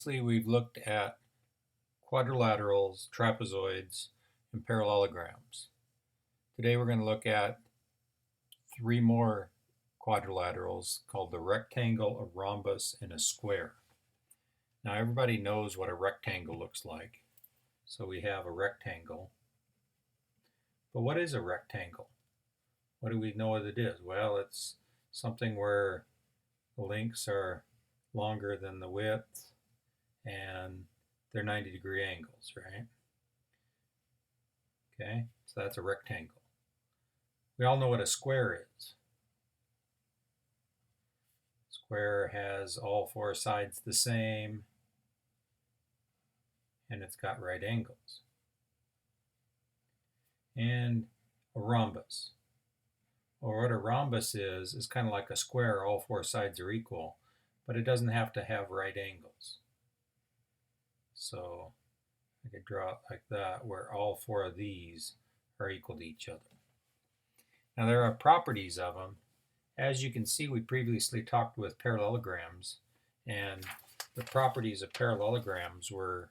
We've looked at quadrilaterals, trapezoids, and parallelograms. Today we're going to look at three more quadrilaterals called the rectangle, a rhombus, and a square. Now everybody knows what a rectangle looks like. So we have a rectangle. But what is a rectangle? What do we know what it is? Well, it's something where the lengths are longer than the width and they're 90-degree angles, right? Okay, so that's a rectangle. We all know what a square is. Square has all four sides the same, and it's got right angles. And a rhombus. Or what a rhombus is kind of like a square, all four sides are equal, but it doesn't have to have right angles. So I could draw it like that, where all four of these are equal to each other. Now there are properties of them. As you can see, we previously talked with parallelograms, and the properties of parallelograms were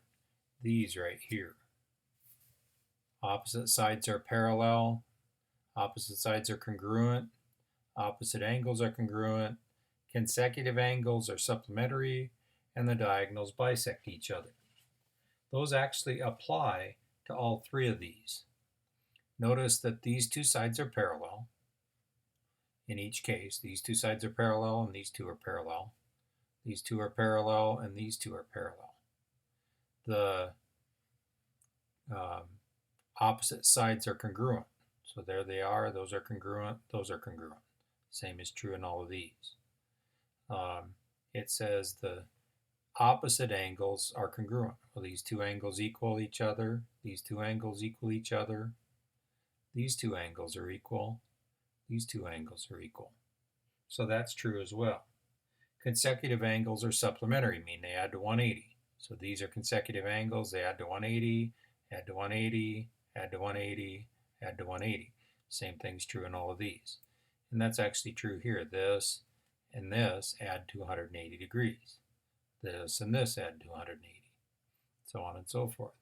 these right here. Opposite sides are parallel, opposite sides are congruent, opposite angles are congruent, consecutive angles are supplementary, and the diagonals bisect each other. Those actually apply to all three of these. Notice that these two sides are parallel. In each case, these two sides are parallel and these two are parallel. These two are parallel and these two are parallel. The opposite sides are congruent. So there they are, those are congruent, those are congruent. Same is true in all of these. It says the opposite angles are congruent. Well, these two angles equal each other, these two angles equal each other, these two angles are equal, these two angles are equal. So that's true as well. Consecutive angles are supplementary, meaning they add to 180. So these are consecutive angles, they add to 180, add to 180, add to 180, add to 180. Same thing's true in all of these. And that's actually true here. This and this add to 180 degrees. This and this add to 180, so on and so forth.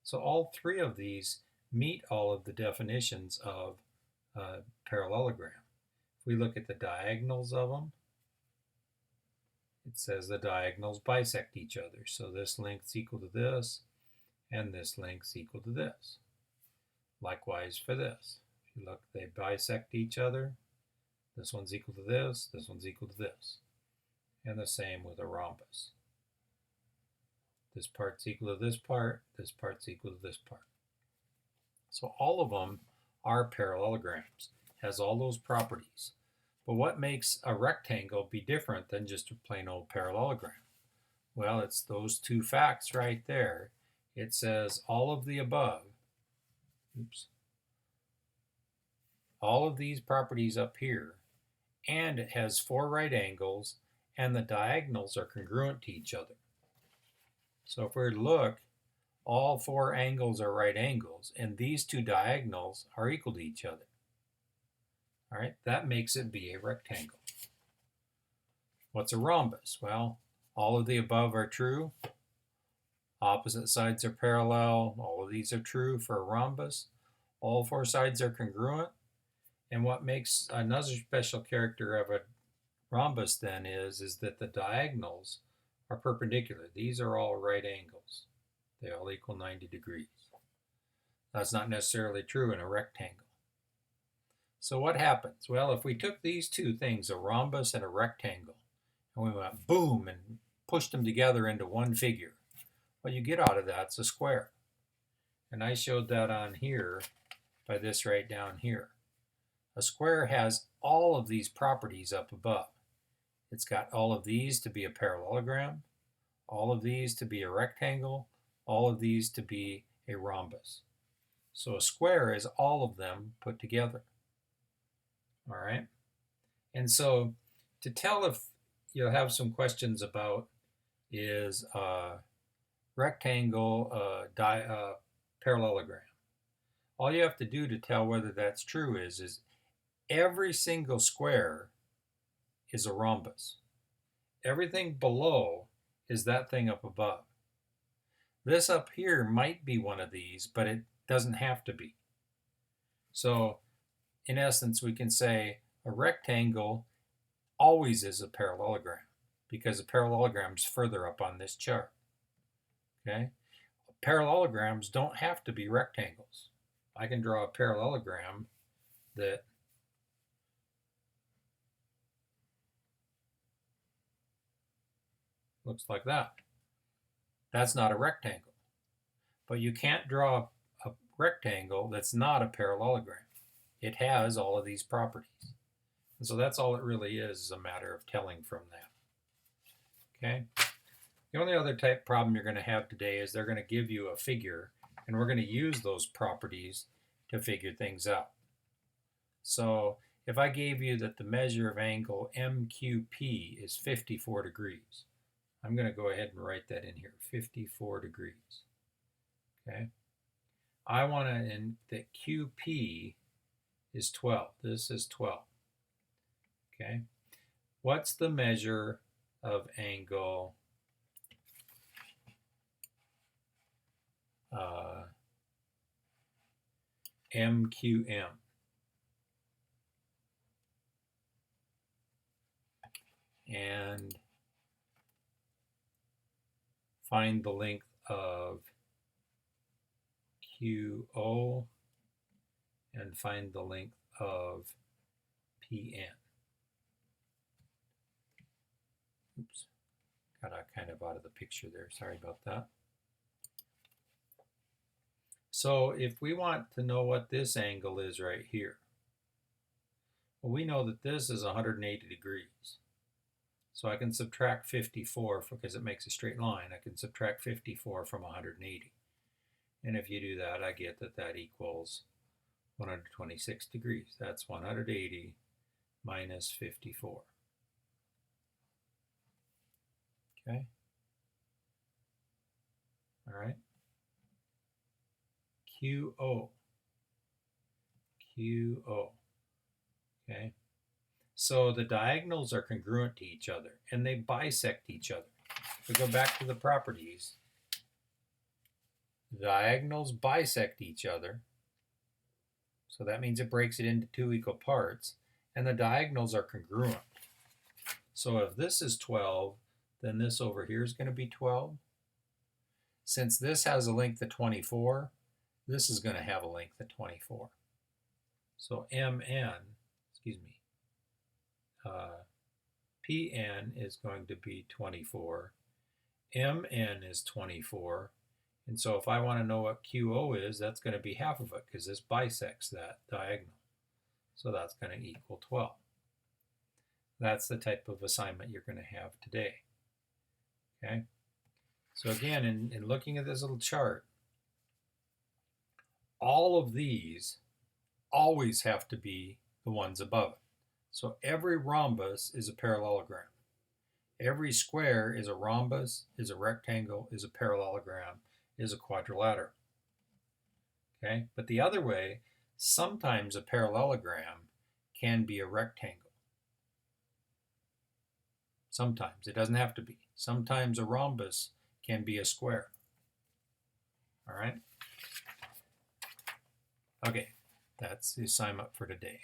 So all three of these meet all of the definitions of a parallelogram. If we look at the diagonals of them, it says the diagonals bisect each other. So this length's equal to this, and this length's equal to this. Likewise for this. If you look, they bisect each other. This one's equal to this one's equal to this. And the same with a rhombus. This part's equal to this part's equal to this part. So all of them are parallelograms, has all those properties. But what makes a rectangle be different than just a plain old parallelogram? Well, it's those two facts right there. It says all of the above, all of these properties up here, and it has four right angles, and the diagonals are congruent to each other. So if we were to look, all four angles are right angles, and these two diagonals are equal to each other. All right, that makes it be a rectangle. What's a rhombus? Well, all of the above are true. Opposite sides are parallel. All of these are true for a rhombus. All four sides are congruent. And what makes another special character of a rhombus then is that the diagonals are perpendicular. These are all right angles. They all equal 90 degrees. That's not necessarily true in a rectangle. So what happens? Well, if we took these two things, a rhombus and a rectangle, and we went boom and pushed them together into one figure, what you get out of that's a square. And I showed that on here by this right down here. A square has all of these properties up above. It's got all of these to be a parallelogram, all of these to be a rectangle, all of these to be a rhombus. So a square is all of them put together. All right. And so to tell if you'll have some questions about is a rectangle parallelogram, all you have to do to tell whether that's true is every single square is a rhombus. Everything below is that thing up above. This up here might be one of these, but it doesn't have to be. So in essence, we can say a rectangle always is a parallelogram because a parallelogram is further up on this chart. Okay? Parallelograms don't have to be rectangles. I can draw a parallelogram that looks like that. That's not a rectangle. But you can't draw a rectangle that's not a parallelogram. It has all of these properties. And so that's all it really is a matter of telling from that. Okay? The only other type problem you're going to have today is they're going to give you a figure, and we're going to use those properties to figure things out. So if I gave you that the measure of angle MQP is 54 degrees, I'm going to go ahead and write that in here, 54 degrees. Okay? I want to, that QP is 12. This is 12. Okay? What's the measure of angle MQM? And find the length of QO and find the length of PN. Oops, got kind of out of the picture there. Sorry about that. So if we want to know what this angle is right here, well, we know that this is 180 degrees. So I can subtract 54 because it makes a straight line. I can subtract 54 from 180. And if you do that, I get that that equals 126 degrees. That's 180 minus 54. Okay? All right? QO. QO. Okay? So the diagonals are congruent to each other, and they bisect each other. If we go back to the properties, the diagonals bisect each other, so that means it breaks it into two equal parts, and the diagonals are congruent. So if this is 12, then this over here is going to be 12. Since this has a length of 24, this is going to have a length of 24. So PN is going to be 24. MN is 24. And so if I want to know what QO is, that's going to be half of it because this bisects that diagonal. So that's going to equal 12. That's the type of assignment you're going to have today. Okay? So again, in looking at this little chart, all of these always have to be the ones above it. So every rhombus is a parallelogram. Every square is a rhombus, is a rectangle, is a parallelogram, is a quadrilateral. Okay? But the other way, sometimes a parallelogram can be a rectangle. Sometimes. It doesn't have to be. Sometimes a rhombus can be a square. All right? Okay, that's the assignment for today.